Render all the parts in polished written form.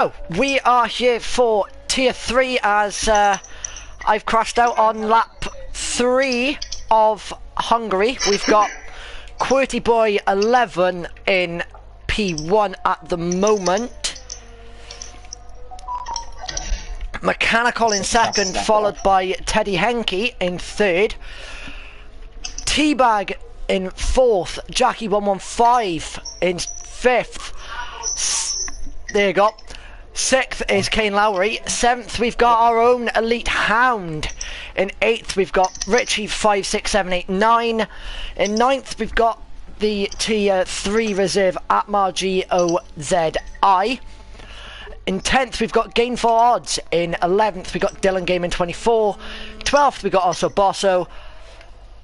Oh, we are here for Tier 3 as I've crashed out on lap 3 of Hungary. We've got QWERTY Boy 11 in P1 at the moment. Mechanical in second, followed by Teddy Henke in third. Teabag in fourth, Jackie 115 in fifth. There you go. Sixth is Kane Lowry. Seventh, we've got our own Elite Hound. In eighth, we've got Richie 56789. In ninth, we've got the Tier 3 reserve Atmar GOZI. In 10th, we've got Gainful Odds. In 11th, we've got Dylan Game in 24. 12th, we've got also Bosso.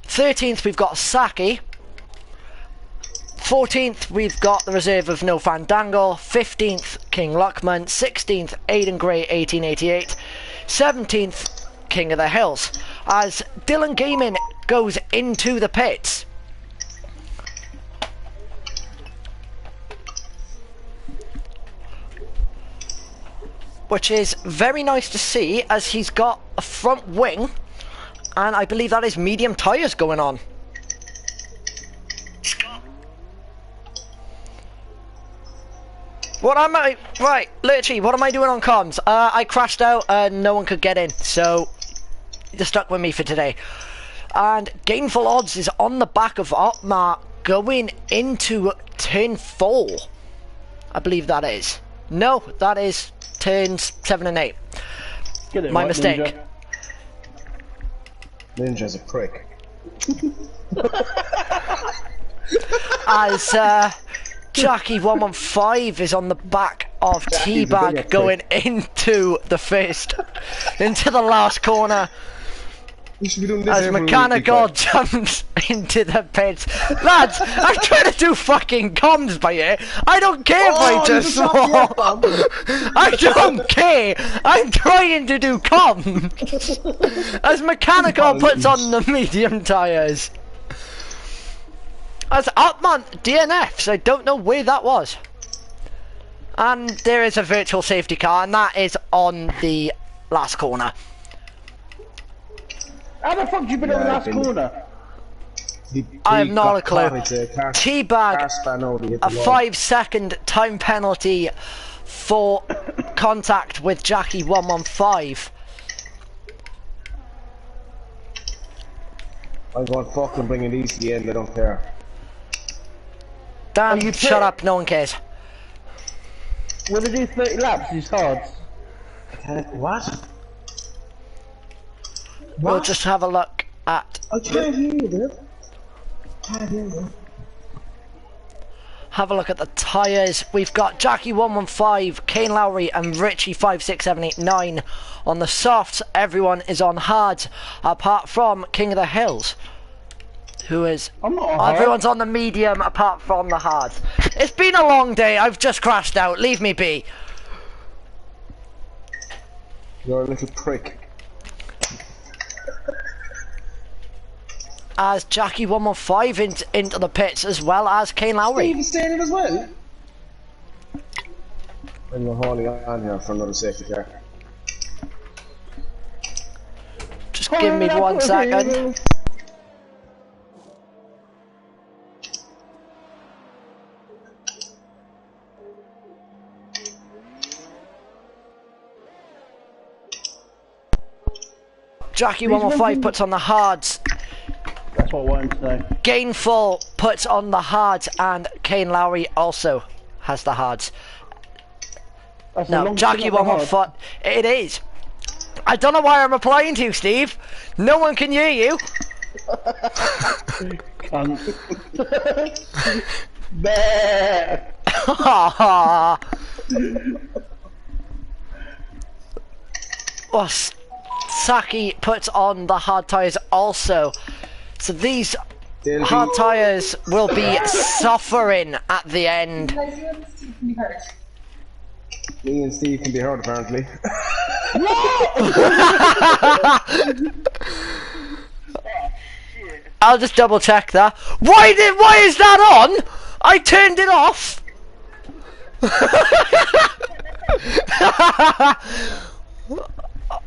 13th, we've got Saki. 14th, we've got the reserve of No Fandangle. 15th, King Luckman. 16th, Aiden Gray 1888. 17th, King of the Hills. As Dylan Gaming goes into the pits. Which is very nice to see, as he's got a front wing, and I believe that is medium tyres going on. What am I? Right, literally, what am I doing on comms? I crashed out and no one could get in, so you're stuck with me for today. And Gainful Odds is on the back of Otmar going into turn 4. I believe that is. No, that is turns 7 and 8. My right, mistake. Ninja's a prick. As Jackie 115 is on the back of Teabag going into the last corner. As Mechanical jumps into the pits. Lads, I'm trying to do fucking comms by here. I don't care if I just swore. I don't care. I'm trying to do comms. As Mechanical puts on the medium tyres. As Upman DNFs, I don't know where that was. And there is a virtual safety car, and that is on the last corner. How the fuck you been on the last corner? I have not a clue. Teabag, a 5-second time penalty for contact with Jackie 115. I'm going to fucking bring it easy in, I don't care. Dan, shut up, no one cares. Will they do 30 laps, these cards? What? We'll just have a look at... I can't hear you, dude. Can't hear you. Have a look at the tyres. We've got Jackie 115, Kane Lowry and Richie 56789 on the softs. Everyone is on hards, apart from King of the Hills, who is... Everyone's on the medium, apart from the hards. It's been a long day. I've just crashed out. Leave me be. You're a little prick. As Jackie 115 into the pits, as well as Kane Lowry. Steve is staying in as well. I'm holding on here for another safety car. Just give me 1 second. Jackie 115 puts on the hards. That's what I wanted to know. Gainful puts on the hards, and Kane Lowry also has the hards. No, Jackie 115. It is. I don't know why I'm replying to you, Steve. No one can hear you. Well, Saki puts on the hard tyres also. So these hard tyres will be suffering at the end. Me and Steve can be heard, apparently. I'll just double check that. Why is that on? I turned it off.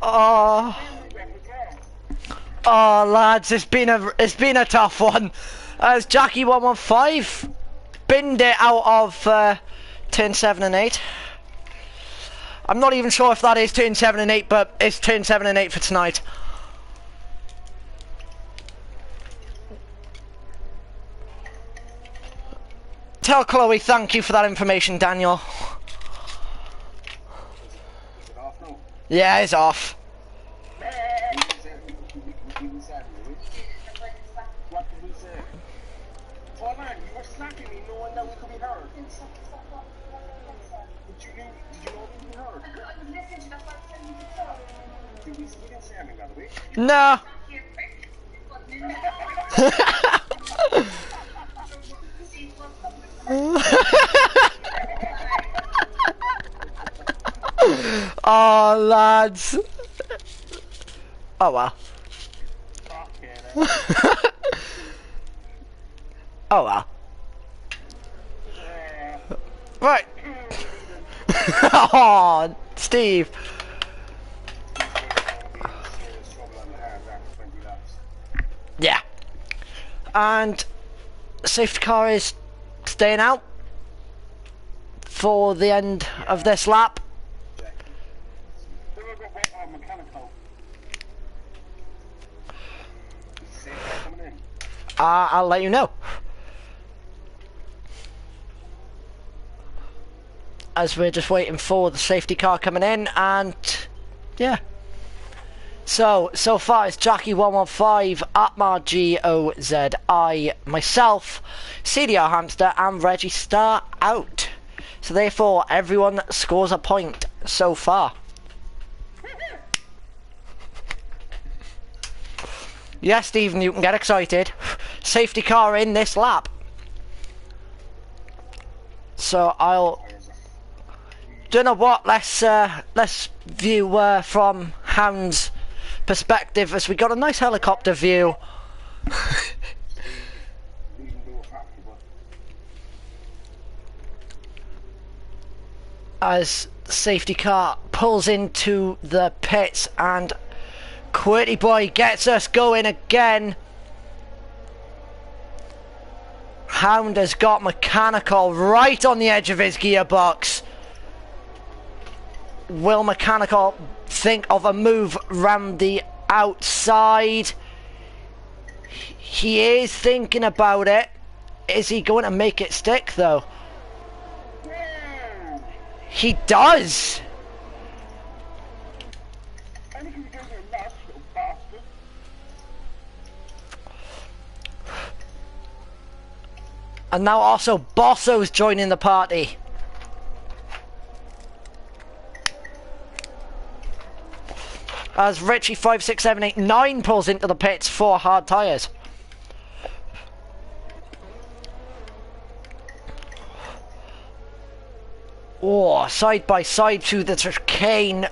Oh, oh, lads, it's been a tough one. As Jackie 115 binned it out of turn 7 and 8. I'm not even sure if that is turn 7 and 8, but it's turn 7 and 8 for tonight. Tell Chloe thank you for that information, Daniel. Is it off now? Yeah, it's off. What did we say? Hold on, you were slapping me knowing that we could be heard. Did you know we could be heard? Did we didn't say anything, by the way? No. Oh, lads. Oh, well. Oh, well. Right. Oh, Steve. Yeah. And safety car is staying out for the end of this lap. I'll let you know. As we're just waiting for the safety car coming in, and yeah. So far it's Jackie 115, Atmar GOZI, myself, CDR Hamster, and Reggie Star out. So therefore, everyone scores a point so far. Yes, Stephen, you can get excited. Safety car in this lap. So I'll... Don't know what, let's view from Hound's perspective, as we got a nice helicopter view. As the safety car pulls into the pits and Quirty Boy gets us going again. Hound has got Mechanical right on the edge of his gearbox. Will Mechanical think of a move round the outside? He is thinking about it. Is he going to make it stick though? He does! And now also Bosso's joining the party. As Richie 56789 pulls into the pits for hard tyres. Oh, side by side through the chicane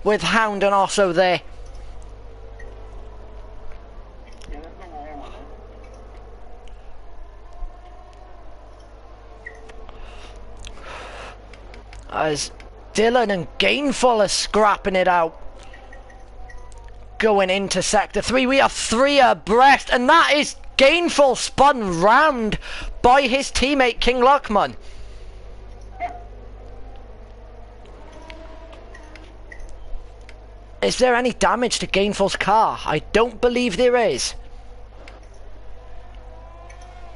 with Hound and also there. As Dylan and Gainful are scrapping it out. Going into sector 3. We are 3 abreast, and that is Gainful spun round by his teammate King Luckman. Is there any damage to Gainful's car? I don't believe there is.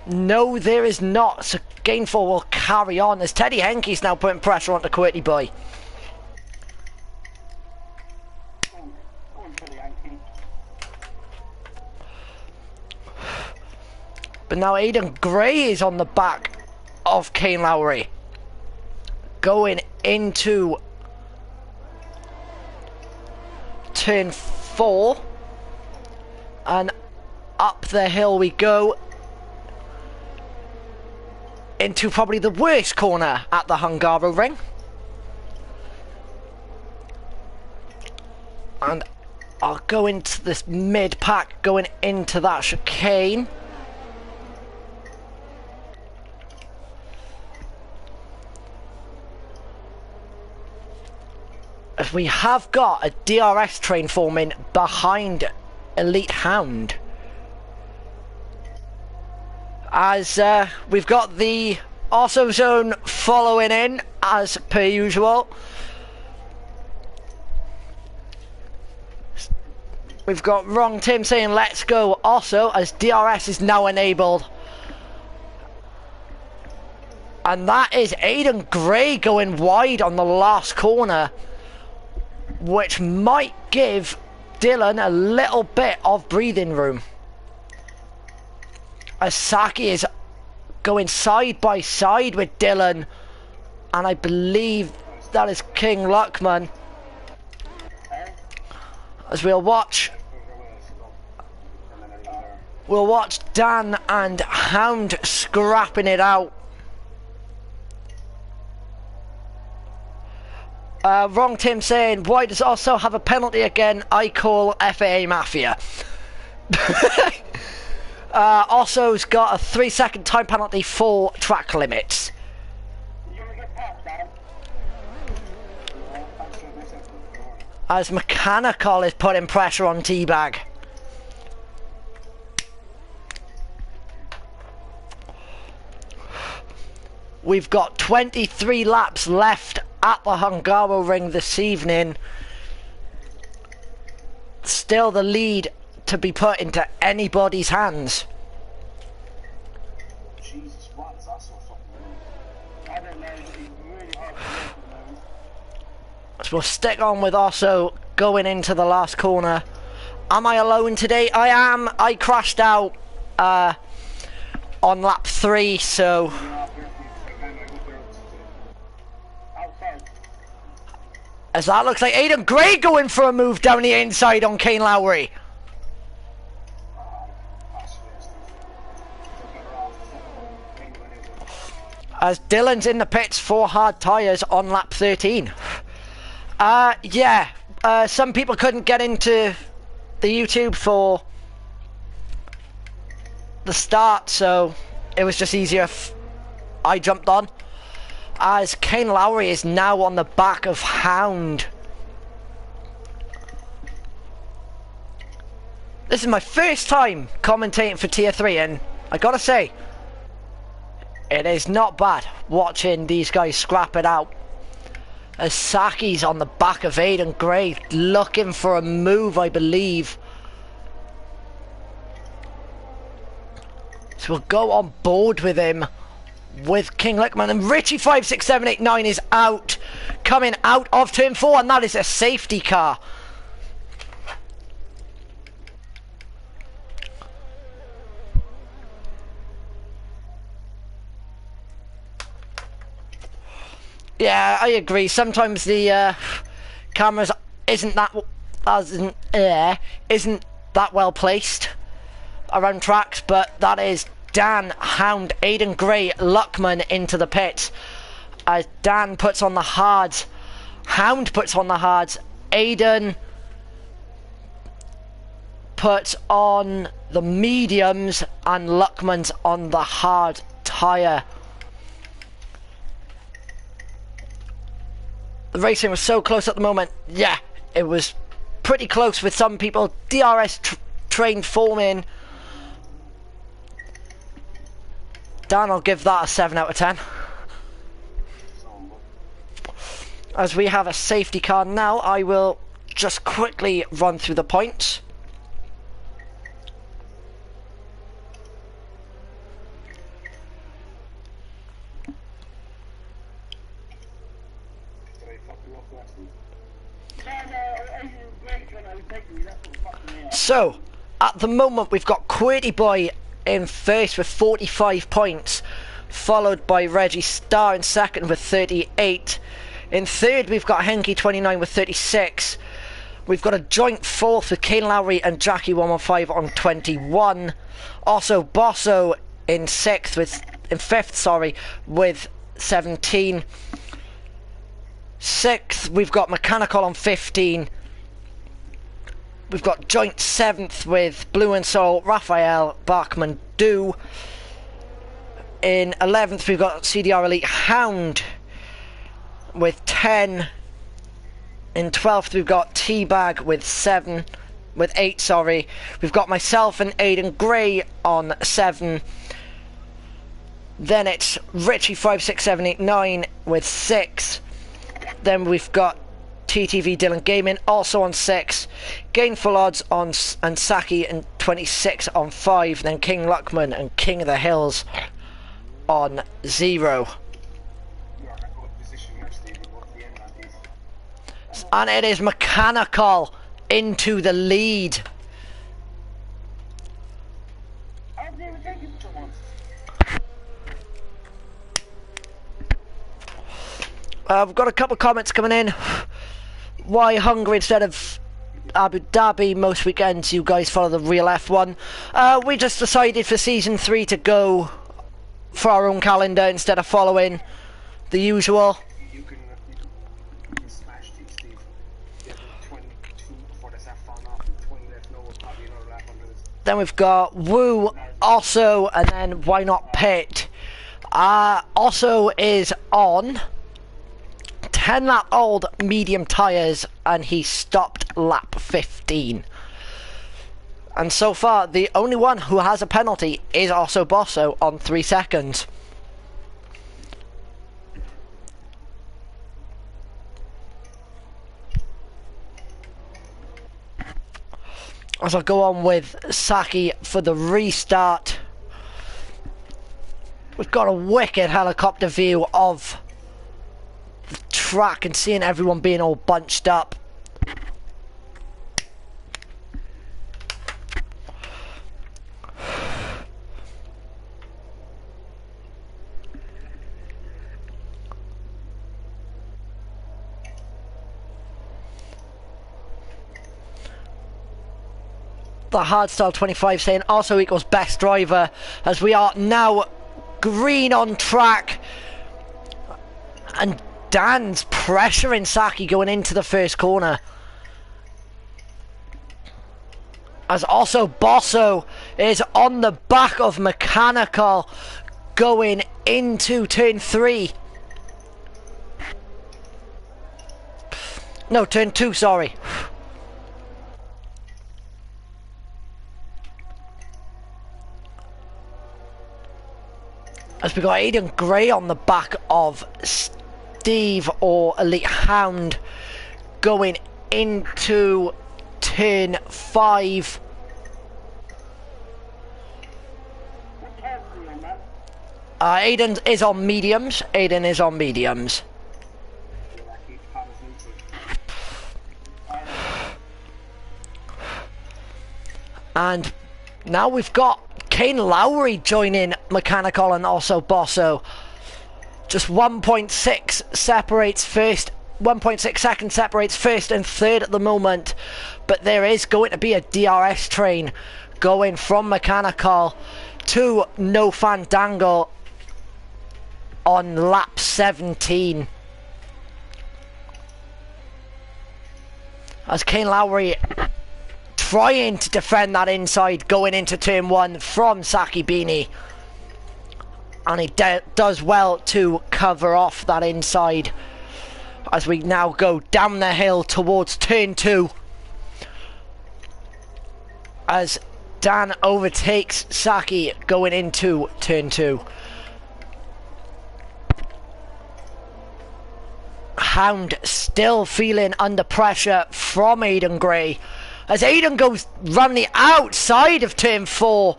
No, there is not. So Gainful will carry on as Teddy Henke's now putting pressure onto Quirty Boy. But now Aidan Gray is on the back of Kane Lowry. Going into turn 4. And up the hill we go. Into probably the worst corner at the Hungaro ring. And I'll go into this mid-pack, going into that chicane. As we have got a DRS train forming behind Elite Hound. As we've got the Awesome Zone following in as per usual. We've got Wrong Tim saying let's go also, as DRS is now enabled. And that is Aiden Gray going wide on the last corner, which might give Dylan a little bit of breathing room. As Saki is going side by side with Dylan, and I believe that is King Luckman. As we'll watch Dan and Hound scrapping it out. Wrong Tim saying, why does also have a penalty again? I call FAA Mafia. Also's got a 3-second time penalty for track limits. As Mechanical is putting pressure on Teabag. We've got 23 laps left at the Hungaroring this evening. Still the lead to be put into anybody's hands. Jesus, why is that so fucking I don't know, but he's really hard to get at the moment. So we'll stick on with also going into the last corner. Am I alone today? I am. I crashed out on lap 3, so as that looks like Aiden Gray going for a move down the inside on Kane Lowry. As Dylan's in the pits for hard tyres on lap 13. Some people couldn't get into the YouTube for the start, so it was just easier if I jumped on. As Kane Lowry is now on the back of Hound. This is my first time commentating for Tier 3, and I gotta say, it is not bad watching these guys scrap it out. As Saki's on the back of Aiden Gray, looking for a move, I believe. So we'll go on board with him, with King Lickman, and Richie 56789 is out, coming out of turn 4, and that is a safety car. Yeah, I agree. Sometimes the cameras isn't that well placed around tracks, but that is Dan, Hound, Aiden Gray, Luckman into the pits. As Dan puts on the hards, Hound puts on the hards, Aiden puts on the mediums, and Luckman's on the hard tyre. The racing was so close at the moment. Yeah, it was pretty close with some people. DRS train forming. Dan, I'll give that a 7 out of 10. As we have a safety car now, I will just quickly run through the points. So, at the moment we've got Quirty Boy in first with 45 points, followed by Reggie Starr in second with 38. In third we've got Henky 29 with 36. We've got a joint fourth with Kane Lowry and Jackie 115 on 21. Also Bosso in fifth with 17. Sixth we've got Mechanical on 15. We've got joint 7th with Blue and Soul, Raphael, Bachman, Do. In 11th we've got CDR Elite Hound with 10. In 12th, we've got Teabag with 8, sorry. We've got myself and Aidan Gray on 7. Then it's Richie 56789 with 6. Then we've got TTV Dylan Gaming also on 6. Gainful Odds on and Saki and 26 on 5. Then King Luckman and King of the Hills on 0. And it is Mechanical into the lead. We've got a couple of comments coming in. Why Hungary instead of Abu Dhabi? Most weekends you guys follow the real F1. We just decided for season 3 to go for our own calendar instead of following the usual. You can smash these, Steve. Yeah, 22 for this F1 off, 20 left, no, probably another lap under this. Then we've got Woo also, and then Why Not Pit. Also is on 10 lap old medium tyres, and he stopped lap 15. And so far, the only one who has a penalty is also Bosso on 3 seconds. As I go on with Saki for the restart. We've got a wicked helicopter view of the track and seeing everyone being all bunched up. The Hardstyle 25 saying also equals best driver, as we are now green on track, and Dan's pressuring Saki going into the first corner, as also Bosso is on the back of Mechanical going into turn 3. No, turn 2, sorry. As we got Aidan Gray on the back of Steve or Elite Hound going into turn 5. Aidan is on mediums. Aidan is on mediums. And now we've got Kane Lowry joining Mechanical and also Bosso. Just 1.6 separates first, 1.6 seconds separates first and third at the moment. But there is going to be a DRS train going from Mechanical to No Fandango on lap 17. As Kane Lowry trying to defend that inside going into turn 1 from Saki Bini, and he does well to cover off that inside as we now go down the hill towards turn 2, as Dan overtakes Saki going into turn 2. Hound still feeling under pressure from Aidan Gray, as Aidan goes round the outside of turn 4,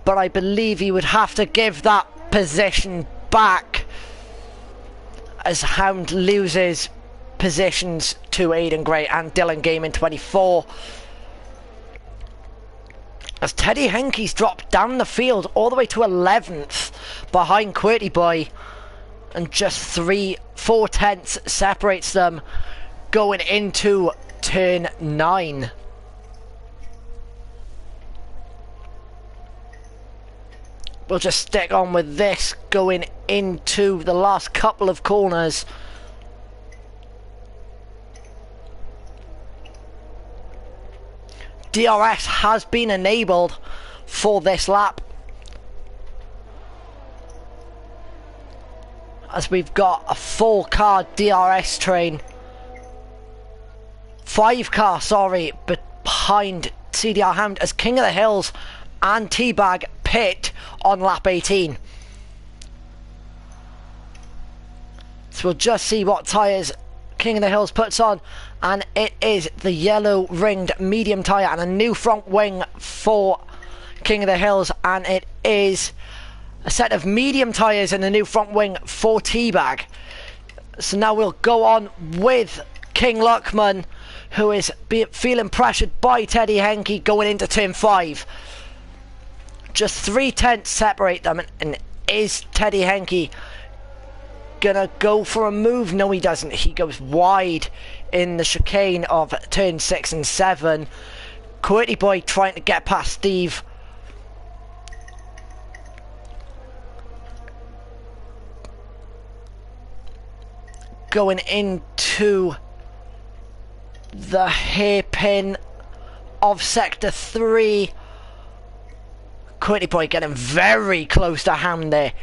but I believe he would have to give that position back as Hound loses positions to Aidan Gray and Dylan Gaming 24. As Teddy Henke's dropped down the field all the way to 11th behind Qwerty Boy, and just 4 tenths separates them going into turn 9. We'll just stick on with this going into the last couple of corners. DRS has been enabled for this lap, as we've got a full car DRS train 5 car, sorry, behind CDR Hound as King of the Hills and Teabag pit on lap 18. So we'll just see what tyres King of the Hills puts on, and it is the yellow ringed medium tyre and a new front wing for King of the Hills, and it is a set of medium tyres and a new front wing for Teabag. So now we'll go on with King Luckman, who is feeling pressured by Teddy Henke going into turn 5. Just 3 tenths separate them, and is Teddy Henke gonna go for a move? No, he doesn't. He goes wide in the chicane of turn 6 and 7. Quirty Boy trying to get past Steve. Going into the hairpin of sector 3. Quirty Boy getting very close to Ham there.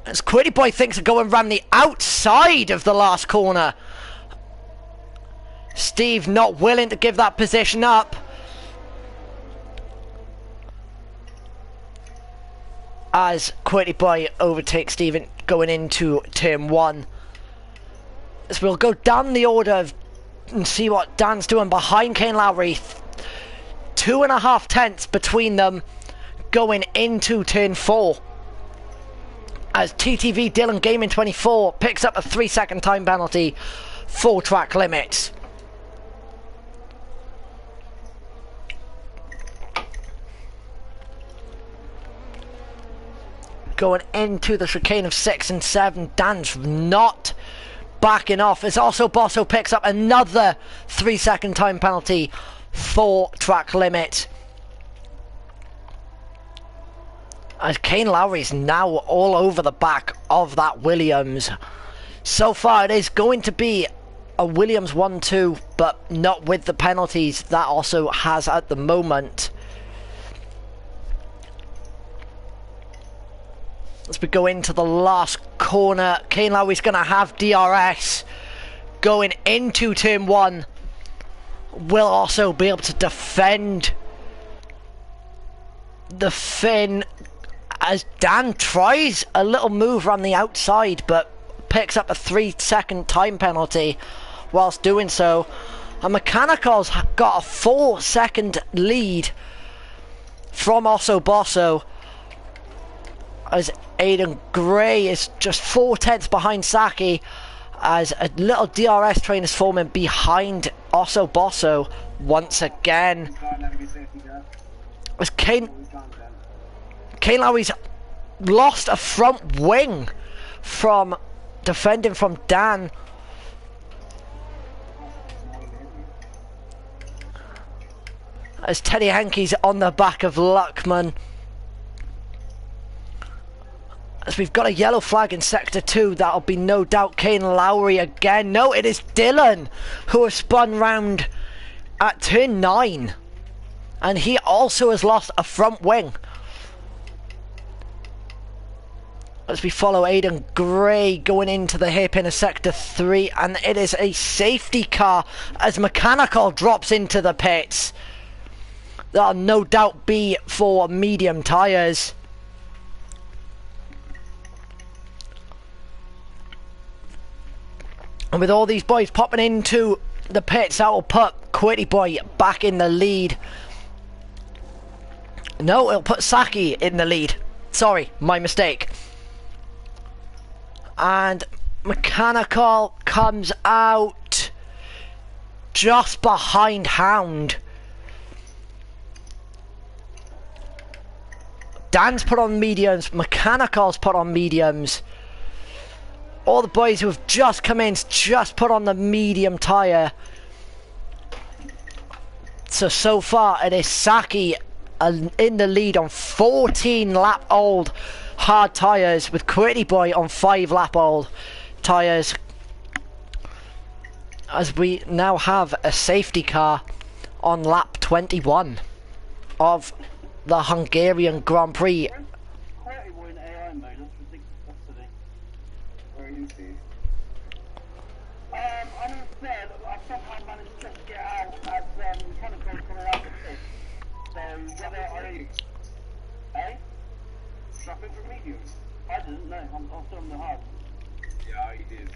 As Quirty Boy thinks of going round the outside of the last corner. Steve not willing to give that position up. As Quirty Boy overtakes Steven going into turn 1. As we'll go down the order and see what Dan's doing behind Kane Lowry. 2.5 tenths between them going into turn 4. As TTV Dylan Gaming 24 picks up a 3-second time penalty for track limits. Going into the chicane of 6 and 7, Dan's not backing off. As also Bosso picks up another 3-second time penalty for track limit. As Kane Lowry's now all over the back of that Williams. So far it is going to be a Williams 1-2, but not with the penalties that also has at the moment. As we go into the last corner, Kane Lowry's going to have DRS going into turn 1. Will also be able to defend the fin as Dan tries a little move around the outside but picks up a 3-second time penalty whilst doing so. And Mechanical's got a 4-second lead from Osso Bosso as Aidan Gray is just 4 tenths behind Saki, as a little DRS train is forming behind Osso Bosso once again. As Kane Lowry's lost a front wing from defending from Dan. As Teddy Henke's on the back of Luckman. As we've got a yellow flag in sector 2, that'll be no doubt Kane Lowry again. No, it is Dylan who has spun round at turn 9. And he also has lost a front wing. As we follow Aidan Gray going into the hairpin of sector 3, and it is a safety car as Mechanical drops into the pits. That'll no doubt be for medium tyres. And with all these boys popping into the pits, that will put Quitty Boy back in the lead. No, it'll put Saki in the lead. Sorry, my mistake. And Mechanical comes out just behind Hound. Dan's put on mediums, Mechanical's put on mediums. All the boys who have just come in just put on the medium tyre. So far it is Saki in the lead on 14 lap old hard tyres, with Quitty Boy on 5 lap old tyres. As we now have a safety car on lap 21 of the Hungarian Grand Prix. I'm instead, I somehow managed to get out as mechanical coming out of the pit. So whether I... Eh? Strap in for mediums. I didn't know, I'm still on the hard. Yeah, you did.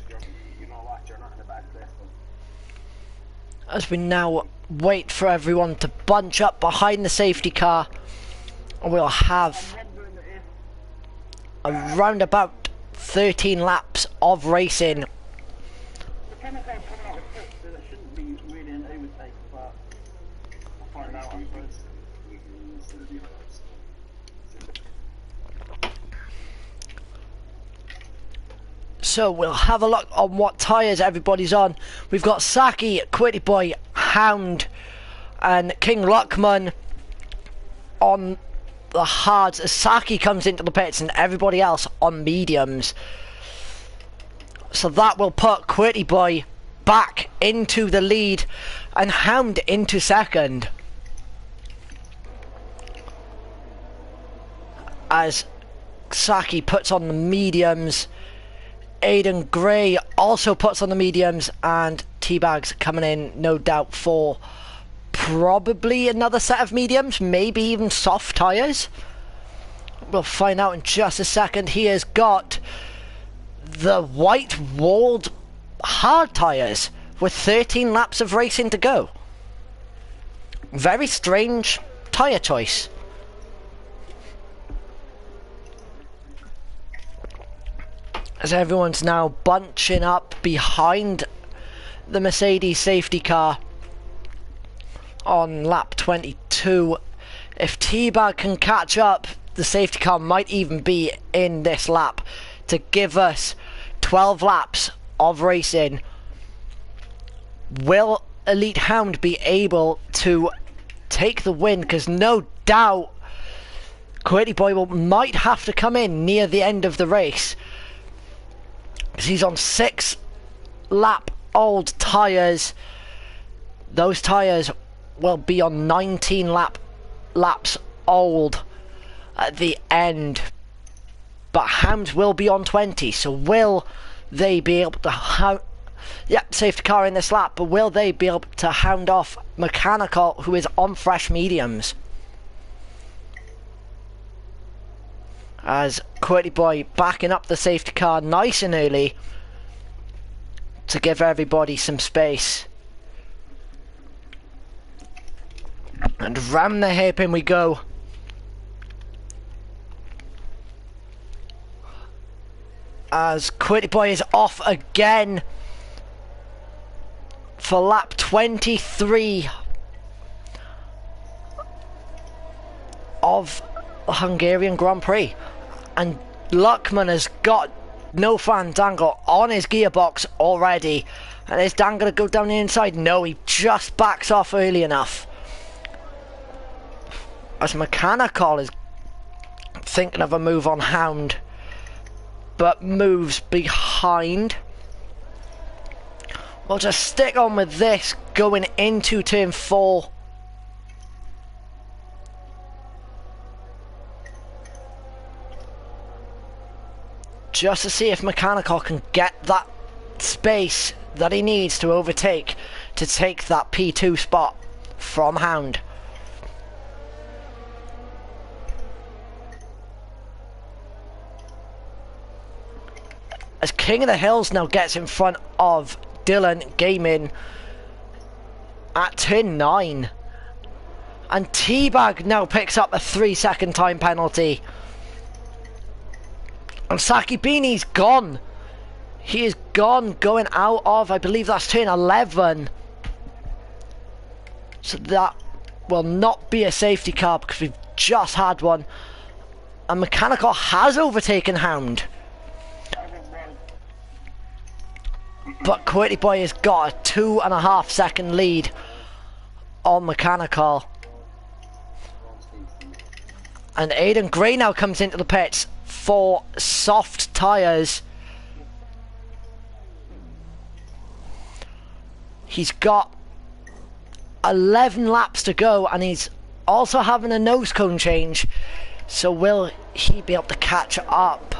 You know what? You're not in a bad place, though. As we now wait for everyone to bunch up behind the safety car, we'll have around about 13 laps of racing. The chemical coming out of the pit, so that shouldn't be really an overtake, but I'll find out, I suppose. So we'll have a look on what tyres everybody's on. We've got Saki, Quitty Boy, Hound and King Luckman on the hards as Saki comes into the pits and everybody else on mediums. So that will put Quitty Boy back into the lead and Hound into second. As Saki puts on the mediums, Aiden Gray also puts on the mediums, and Teabag's coming in, no doubt, for probably another set of mediums, maybe even soft tyres. We'll find out in just a second. He has got the white walled hard tyres with 13 laps of racing to go. Very strange tyre choice. As everyone's now bunching up behind the Mercedes safety car on lap 22. If T-Bag can catch up, the safety car might even be in this lap to give us 12 laps of racing. Will Elite Hound be able to take the win? Because no doubt Quitty Boy might have to come in near the end of the race. He's on 6 lap old tyres. Those tyres will be on 19 laps old at the end. But Hound will be on 20. So will they be able to... Yep, safety car in this lap. But will they be able to hound off Mechanical, who is on fresh mediums? As Quitty Boy backing up the safety car nice and early to give everybody some space. And ram the hairpin we go. As Quitty Boy is off again for lap 23 of the Hungarian Grand Prix. And Luckman has got no fandangle on his gearbox already. And is Dan going to go down the inside? No, he just backs off early enough. As Mechanical is thinking of a move on Hound, but moves behind. We'll just stick on with this going into turn 4. Just to see if Mechanical can get that space that he needs to overtake to take that P2 spot from Hound. As King of the Hills now gets in front of Dylan Gaming at turn 9. And T-Bag now picks up a 3-second time penalty. And Saki Beanie's gone. He is gone, going out of, I believe that's turn 11. So that will not be a safety car because we've just had one. And Mechanical has overtaken Hound. But Quitty Boy has got a 2.5 second lead on Mechanical. And Aiden Gray now comes into the pits for soft tyres. He's got 11 laps to go and he's also having a nose cone change. So will he be able to catch up?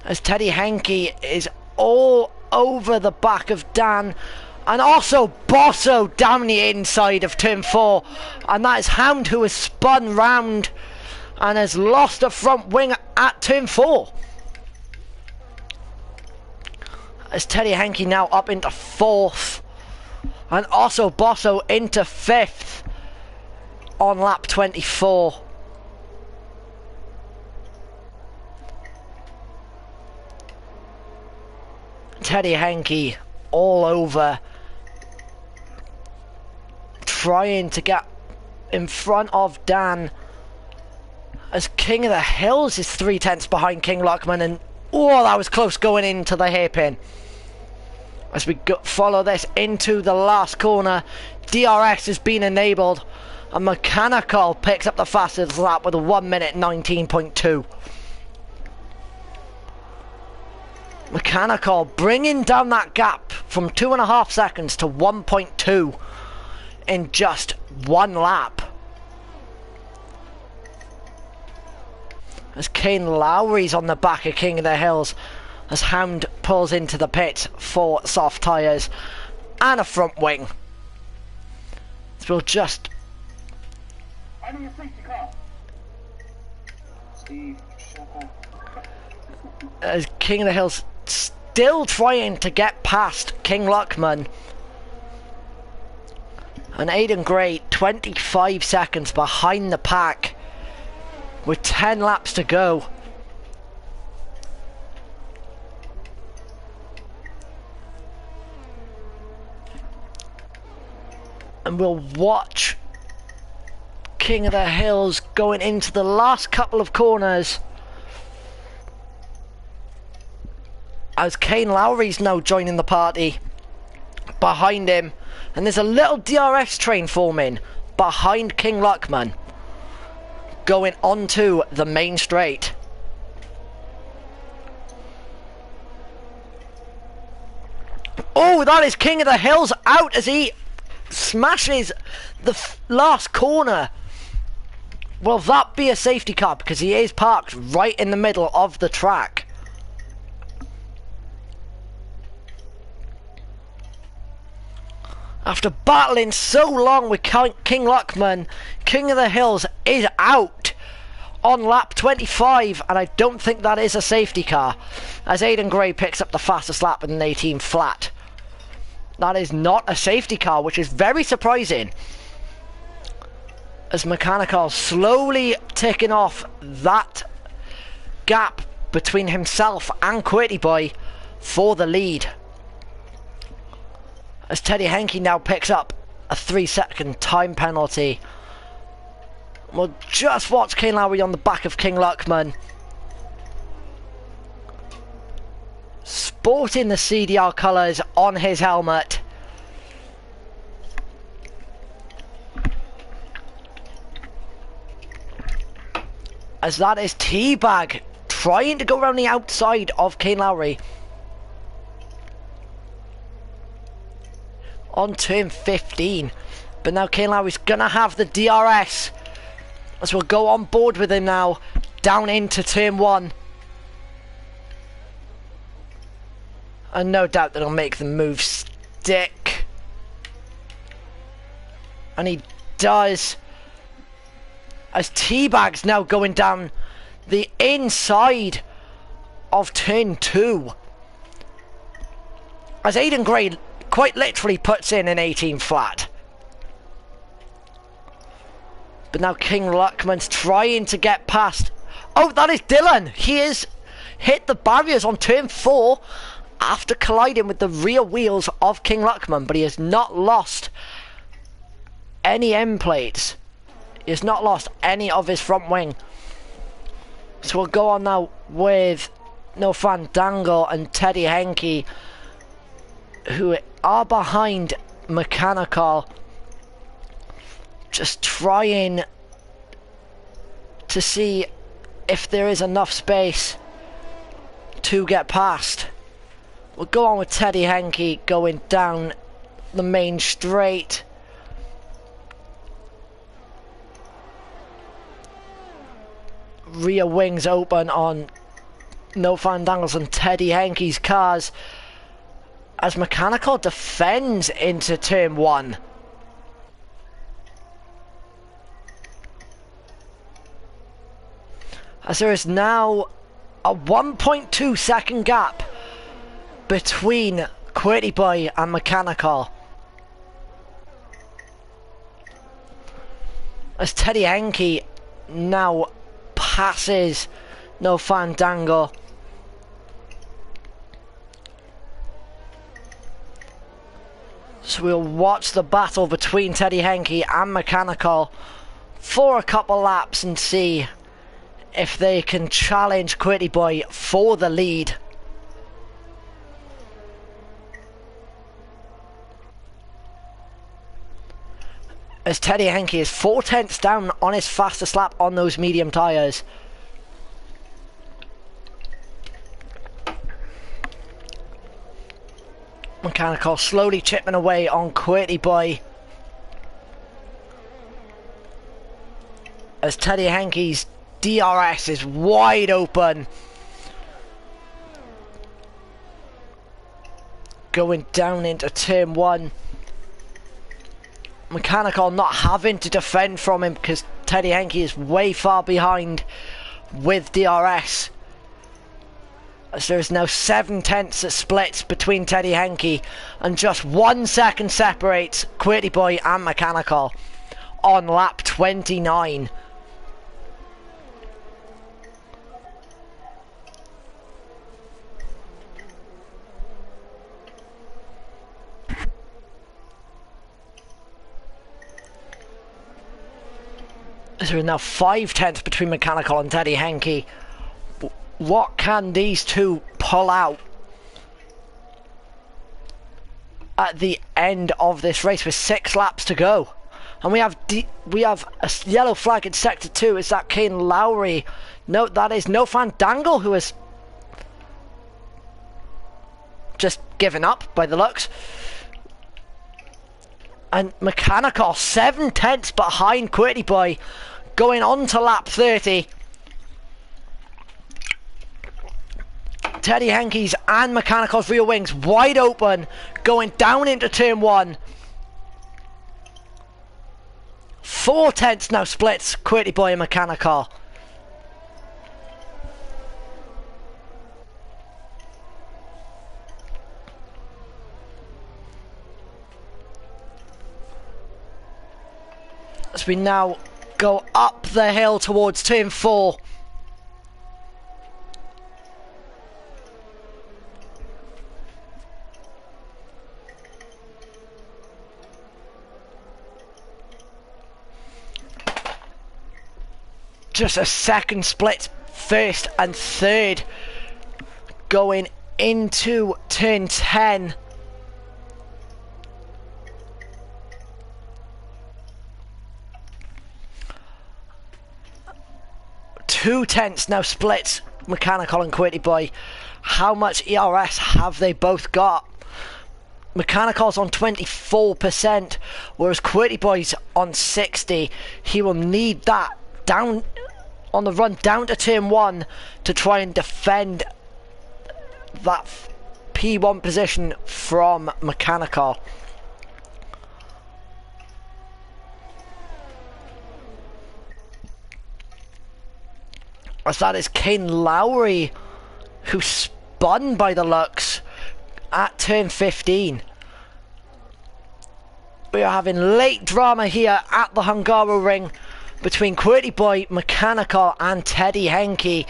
As Teddy Henke is all over the back of Dan. And also Bosso down the inside of turn 4. And that is Hound, who has spun round and has lost a front wing at turn 4. As Teddy Henke now up into 4th. And also Bosso into 5th on lap 24. Teddy Henke all over, trying to get in front of Dan, as King of the Hills is 3/10 behind King Luckman, and oh, that was close going into the hairpin. As we follow this into the last corner, DRS has been enabled, and Mechanical picks up the fastest lap with a 1 minute 19.2. Mechanical bringing down that gap from 2.5 seconds to 1.2 in just 1 lap. As Kane Lowry's on the back of King of the Hills, as Hound pulls into the pit for soft tyres and a front wing. So we'll just... I need a safety car. Steve, shut up. As King of the Hills still trying to get past King Luckman. And Aidan Gray 25 seconds behind the pack with 10 laps to go. And we'll watch King of the Hills going into the last couple of corners, as Kane Lowry's now joining the party behind him, and there's a little DRS train forming behind King Luckman going onto the main straight. Oh, that is King of the Hills out as he smashes the last corner. Will that be a safety car, because he is parked right in the middle of the track? After battling so long with King Luckman, King of the Hills is out on lap 25, and I don't think that is a safety car, as Aidan Gray picks up the fastest lap with an 18 flat. That is not a safety car, which is very surprising, as Mechanical slowly ticking off that gap between himself and Quitty Boy for the lead. As Teddy Henke now picks up a 3-second time penalty. We'll just watch Kane Lowry on the back of King Luckman, sporting the CDR colours on his helmet. As that is Teabag trying to go around the outside of Kane Lowry. On turn 15, but now Kane Lowry's gonna have the DRS, as we'll go on board with him now down into turn 1, and no doubt that he'll make the move stick, and he does, as Teabag's now going down the inside of turn 2, as Aidan Gray quite literally puts in an 18 flat. But now King Luckman's trying to get past. Oh, that is Dylan. He has hit the barriers on turn 4 after colliding with the rear wheels of King Luckman, but he has not lost any end plates. He has not lost any of his front wing. So we'll go on now with No Fandango and Teddy Henke, who are behind Mechanical, just trying to see if there is enough space to get past. We'll go on with Teddy Henke going down the main straight. Rear wings open on No Fandangles and Teddy Henke's cars, as Mechanical defends into turn 1. As there is now a 1.2 second gap between Quirty Boy and Mechanical. As Teddy Henke now passes No Fandango. So we'll watch the battle between Teddy Henke and Mechanical for a couple laps and see if they can challenge Quirty Boy for the lead. As Teddy Henke is 4 tenths down on his fastest lap on those medium tyres. Mechanical slowly chipping away on Quirty Boy. As Teddy Henke's DRS is wide open. Going down into turn 1. Mechanical not having to defend from him because Teddy Henke is way far behind with DRS. As there is now 7 tenths that splits between Teddy Henke and just 1 second separates Quirty Boy and Mechanical on lap 29. There are now 5 tenths between Mechanical and Teddy Henke. What can these two pull out at the end of this race with 6 laps to go? And we have a yellow flag in sector 2. Is that Kane Lowry? No, that is No Fandango, who has just given up by the looks. And Mechanical 7 tenths behind Quirty Boy, going on to lap 30. Teddy Henke's and Mechanical's rear wings wide open, going down into turn 1. 4 tenths now splits Quirty Boy and Mechanical. As we now go up the hill towards turn 4. Just a second split, first and third, going into turn 10. Two tenths now splits Mechanical and Quirty Boy. How much ERS have they both got? Mechanical's on 24%, whereas Quirty Boy's on 60. He will need that down on the run down to turn 1 to try and defend that P1 position from Mechanical. As that is Kane Lowry, who spun by the looks at turn 15. We are having late drama here at the Hungaroring between Quirty Boy, Mechanical and Teddy Henke.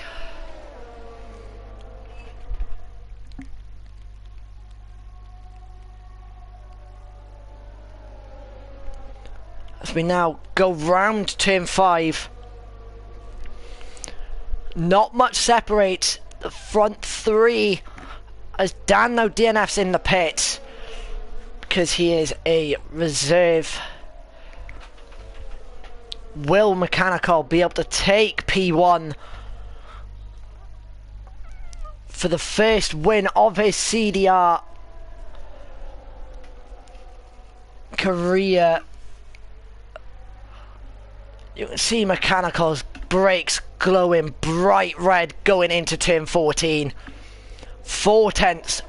As we now go round turn 5. Not much separates the front 3 as Dan now DNFs in the pits because he is a reserve. Will Mechanical be able to take P1 for the first win of his CDR career? You can see Mechanical's brakes glowing bright red going into turn 14. 4 tenths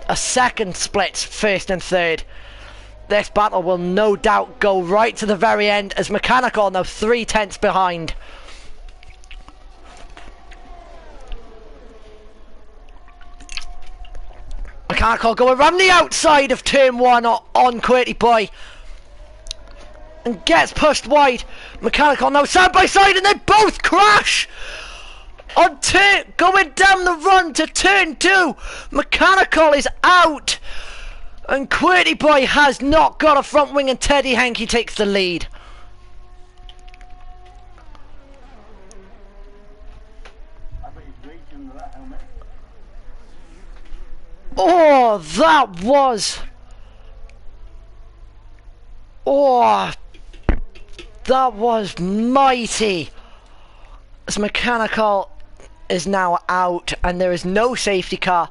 a second split, first and third. This battle will no doubt go right to the very end as Mechanical now 3/10 behind. Mechanical going around the outside of turn 1 on Quirty Boy. And gets pushed wide. Mechanical now side by side and they both crash! On going down the run to turn 2. Mechanical is out. And Quirty Boy has not got a front wing and Teddy Hankey takes the lead. Oh, that was... Oh, that was mighty. As Mechanical is now out and there is no safety car.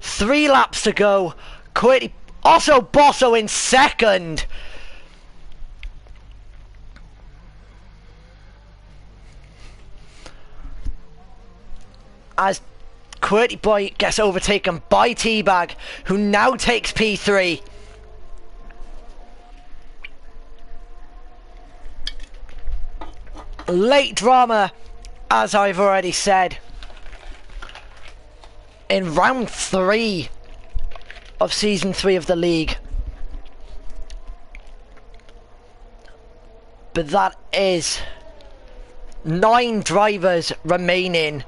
3 laps to go. Quirty... Also Bosso in second. As Quirty Boy gets overtaken by Teabag, who now takes P3. Late drama, as I've already said, in round 3 of season 3 of the league. But that is 9 drivers remaining.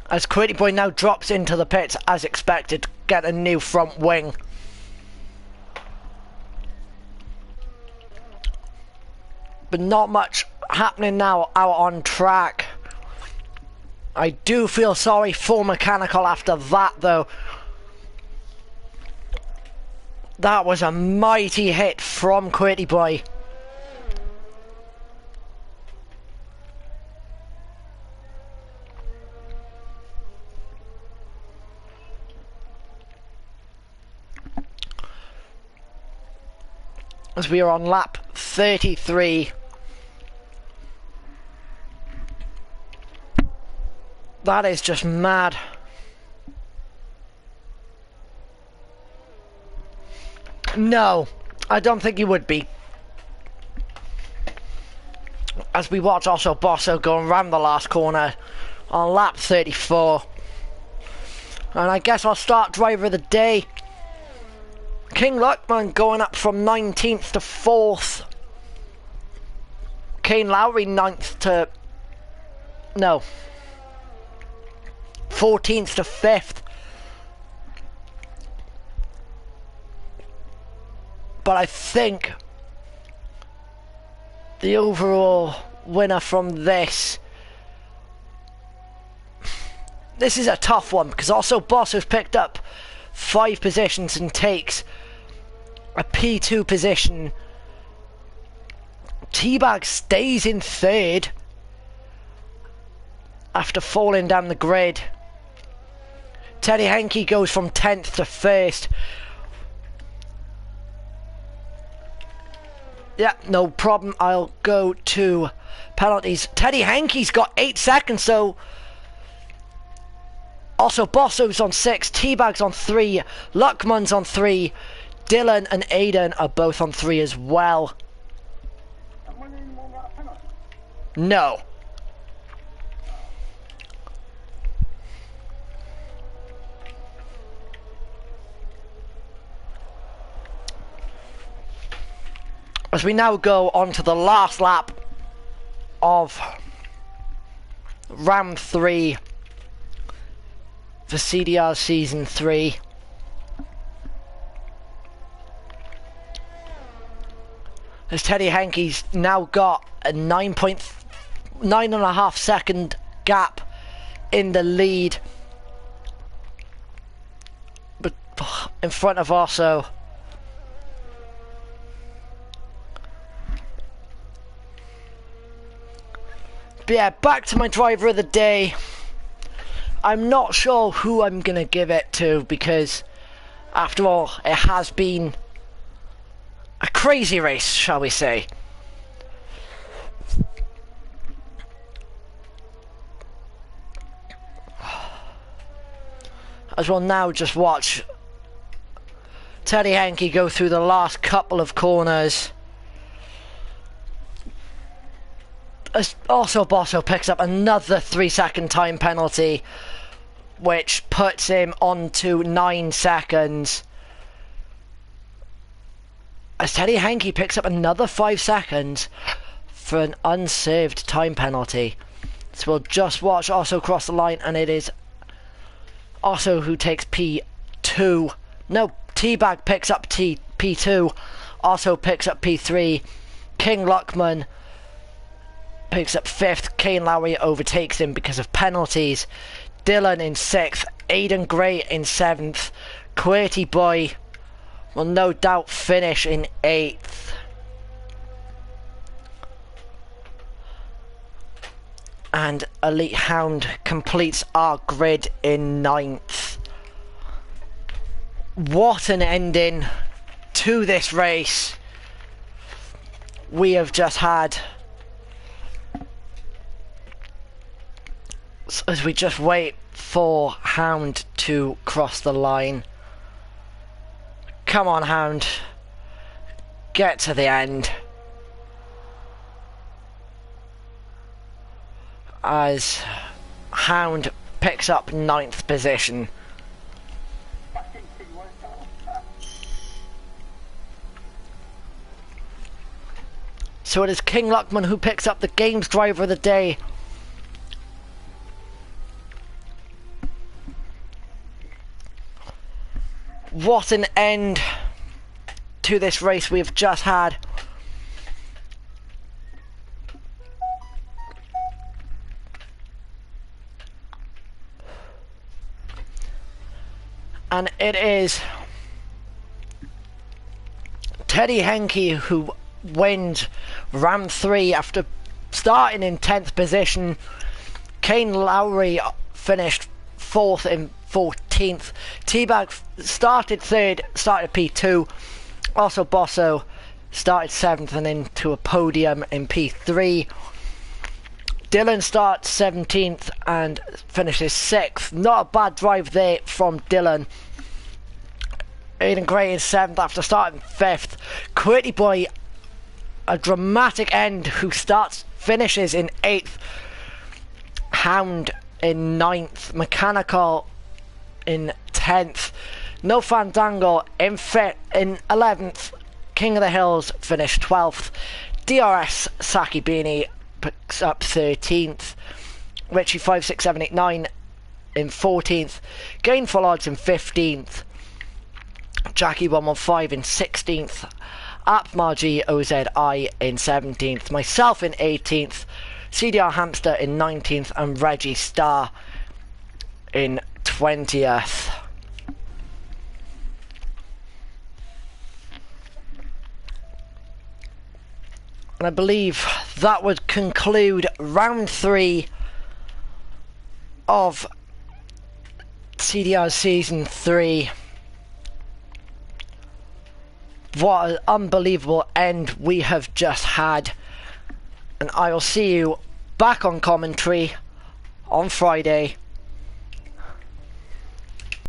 As Quirty Boy now drops into the pits as expected to get a new front wing. But not much happening now out on track. I do feel sorry for Mechanical after that though. That was a mighty hit from Quirty Boy. As we are on lap 33. That is just mad. No, I don't think he would be. As we watch also Bosso going around the last corner on lap 34. And I guess I'll start driver of the day. King Luckman going up from 19th to 4th. Kane Lowry 9th to... No. 14th to 5th. But I think the overall winner from this... This is a tough one because also Boss has picked up 5 positions and takes a P2 position. Teabag stays in 3rd after falling down the grid. Teddy Hankey goes from 10th to 1st. Yeah, no problem. I'll go to penalties. Teddy Hankey's got 8 seconds, so... Also, Bosso's on 6, Teabag's on 3, Luckman's on 3, Dylan and Aiden are both on 3 as well. No. As we now go on to the last lap of round 3 for CDR Season 3. As Teddy Hankey's now got a 9.5 second gap in the lead. But in front of Osso. But yeah, back to my driver of the day. I'm not sure who I'm gonna give it to because After all, it has been a crazy race, shall we say. As we'll now just watch Teddy Henke go through the last couple of corners. Also, Bosso picks up another 3-second time penalty, which puts him on to 9 seconds. As Teddy Henke picks up another 5 seconds for an unserved time penalty. So we'll just watch Osso cross the line, and it is Osso who takes P2. No, Teabag picks up P2. Osso picks up P3. King Luckman picks up 5th. Kane Lowry overtakes him because of penalties. Dylan in 6th. Aiden Gray in 7th. QWERTY Boy will no doubt finish in 8th. And Elite Hound completes our grid in 9th. What an ending to this race we have just had. As we just wait for Hound to cross the line. Come on, Hound. Get to the end. As Hound picks up 9th position. So it is King Luckman who picks up the Games Driver of the Day. What an end to this race we've just had. And it is Teddy Henke who wins round 3 after starting in 10th position. Kane Lowry finished 4th and 14th. Teabag started 3rd, started P2. Also Bosso started 7th and into a podium in P3. Dylan starts 17th and finishes 6th. Not a bad drive there from Dylan. Aiden Gray in 7th after starting 5th. QWERTY Boy, a dramatic end, who finishes in 8th. Hound in 9th. Mechanical in 10th. No Fandango in 11th. King of the Hills finished 12th. DRS Saki Beanie picks up 13th. Richie 56789 in 14th. Gainful Odds in 15th. Jackie 115 in 16th. Apmargy OZI in 17th. Myself in 18th. CDR Hamster in 19th. And Reggie Star in 20th. And I believe that would conclude round 3 of CDR Season 3. What an unbelievable end we have just had. And I will see you back on commentary on Friday